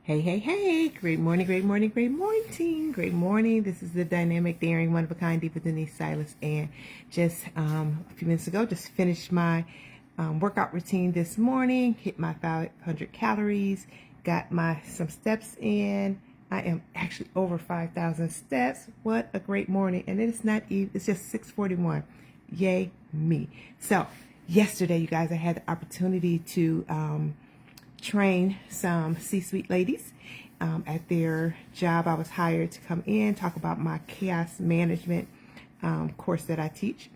Hey, hey, hey. Great morning, great morning, great morning. Great morning. This is the dynamic, daring, one of a kind, Diva Denise Silas. And just a few minutes ago, just finished my workout routine this morning. Hit my 500 calories. Got some steps in. I am actually over 5,000 steps. What a great morning. And it's not even, it's just 6:41. Yay, me. So yesterday, you guys, I had the opportunity to train some C-suite ladies at their job. I was hired to come in, talk about my chaos management course that I teach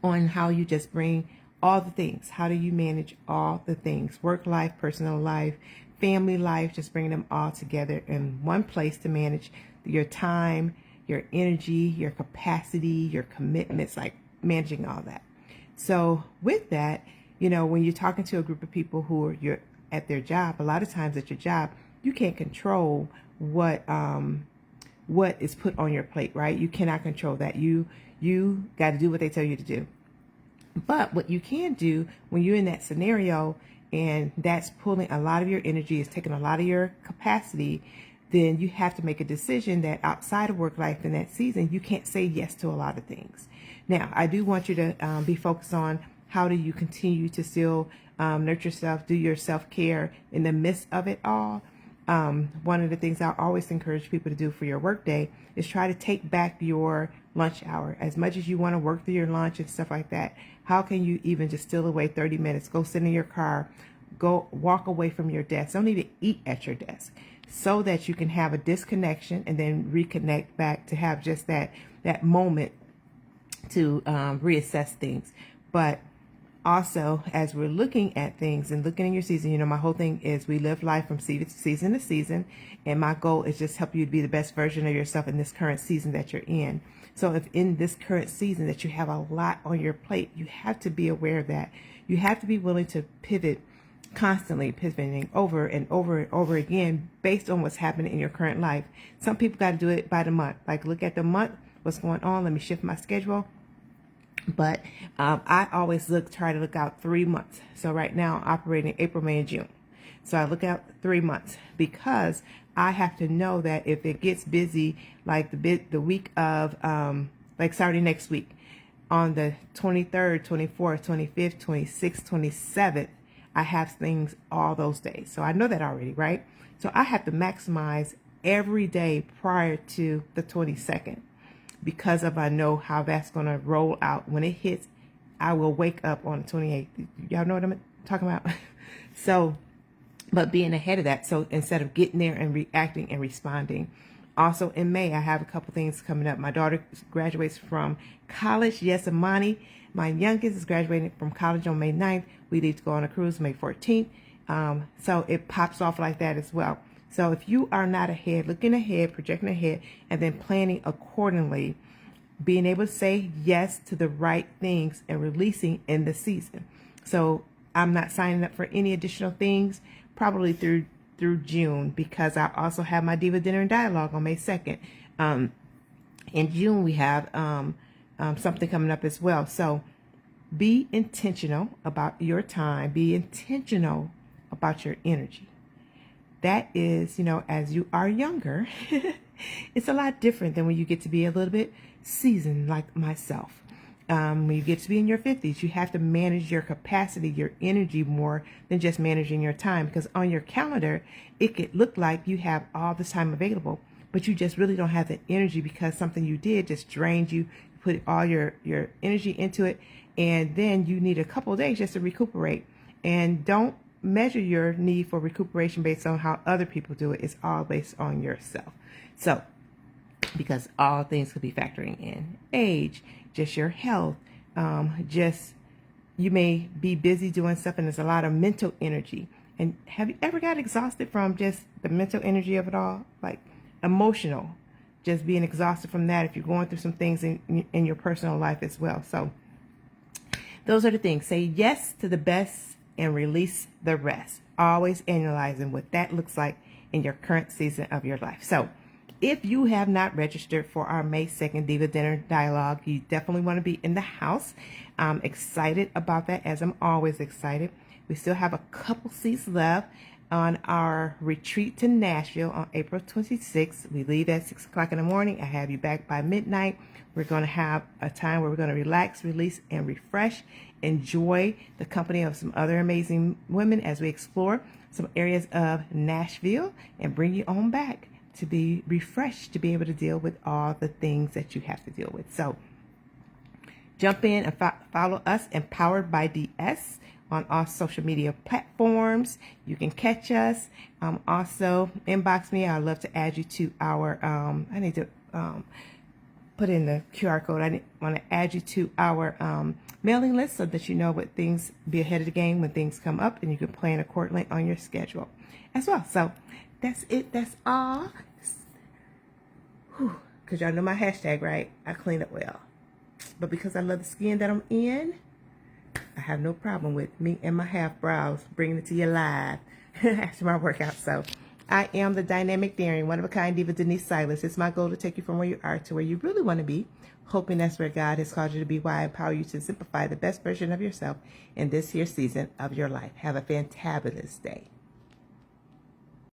on how you just bring all the things. How do you manage all the things? Work life, personal life, family life, just bringing them all together in one place to manage your time, your energy, your capacity, your commitments, like managing all that. So with that, when you're talking to a group of people who are at their job, a lot of times at your job, you can't control what is put on your plate, right? You cannot control that. You got to do what they tell you to do. But what you can do when you're in that scenario and that's pulling a lot of your energy, is taking a lot of your capacity, then you have to make a decision that outside of work life in that season, you can't say yes to a lot of things. Now, I do want you to be focused on how do you continue to still nurture yourself, do your self-care in the midst of it all. One of the things I always encourage people to do for your workday is try to take back your lunch hour. As much as you want to work through your lunch and stuff like that, how can you even just steal away 30 minutes, go sit in your car, go walk away from your desk, don't even eat at your desk, so that you can have a disconnection and then reconnect back to have just that moment to reassess things. But also, as we're looking at things and looking in your season, my whole thing is we live life from season to season. And my goal is just help you to be the best version of yourself in this current season that you're in. So if in this current season that you have a lot on your plate, you have to be aware of that. You have to be willing to pivot, constantly pivoting over and over and over again based on what's happening in your current life. Some people got to do it by the month. Like, look at the month, what's going on. Let me shift my schedule. But I always try to look out 3 months. So right now I'm operating April, May, and June. So I look out 3 months because I have to know that if it gets busy, like the week of, like Saturday next week, on the 23rd, 24th, 25th, 26th, 27th, I have things all those days. So I know that already, right? So I have to maximize every day prior to the 22nd. Because I know how that's going to roll out. When it hits, I will wake up on the 28th. Y'all know what I'm talking about? So, but being ahead of that. So instead of getting there and reacting and responding. Also in May, I have a couple things coming up. My daughter graduates from college. Yes, Amani, my youngest, is graduating from college on May 9th. We leave to go on a cruise May 14th. So it pops off like that as well. So if you are not ahead, looking ahead, projecting ahead, and then planning accordingly, being able to say yes to the right things and releasing in the season. So I'm not signing up for any additional things probably through June, because I also have my Diva Dinner and Dialogue on May 2nd. In June, we have something coming up as well. So be intentional about your time. Be intentional about your energy. That is, as you are younger, it's a lot different than when you get to be a little bit seasoned like myself. When you get to be in your 50s, you have to manage your capacity, your energy more than just managing your time. Because on your calendar, it could look like you have all this time available, but you just really don't have the energy because something you did just drained you. You put all your energy into it, and then you need a couple of days just to recuperate. And don't measure your need for recuperation based on how other people do it. It's all based on yourself. So, because all things could be factoring in age, just your health, just you may be busy doing stuff and there's a lot of mental energy. And have you ever got exhausted from just the mental energy of it all? Like emotional, just being exhausted from that if you're going through some things in your personal life as well. So those are the things. Say yes to the best and release the rest. Always analyzing what that looks like in your current season of your life. So if you have not registered for our May 2nd Diva Dinner Dialogue, you definitely want to be in the house. I'm excited about that, as I'm always excited. We still have a couple seats left. on our retreat to Nashville on April 26th. We leave at 6 o'clock in the morning. I have you back by midnight. We're going to have a time where we're going to relax, release, and refresh. Enjoy the company of some other amazing women as we explore some areas of Nashville and bring you on back to be refreshed, to be able to deal with all the things that you have to deal with. So jump in and follow us, Empowered by DS, on all social media platforms. You can catch us. Also, inbox me. I'd love to add you to our, I need to put in the QR code. I want to add you to our mailing list so that you know what things, be ahead of the game when things come up, and you can plan accordingly on your schedule as well. So that's it. That's all. Because y'all know my hashtag, right? I clean up well. But because I love the skin that I'm in, I have no problem with me and my half brows bringing it to you live after my workout. So I am the dynamic, daring, one-of-a-kind diva, Denise Silas. It's my goal to take you from where you are to where you really want to be, hoping that's where God has called you to be, why I empower you to simplify the best version of yourself in this here season of your life. Have a fantabulous day.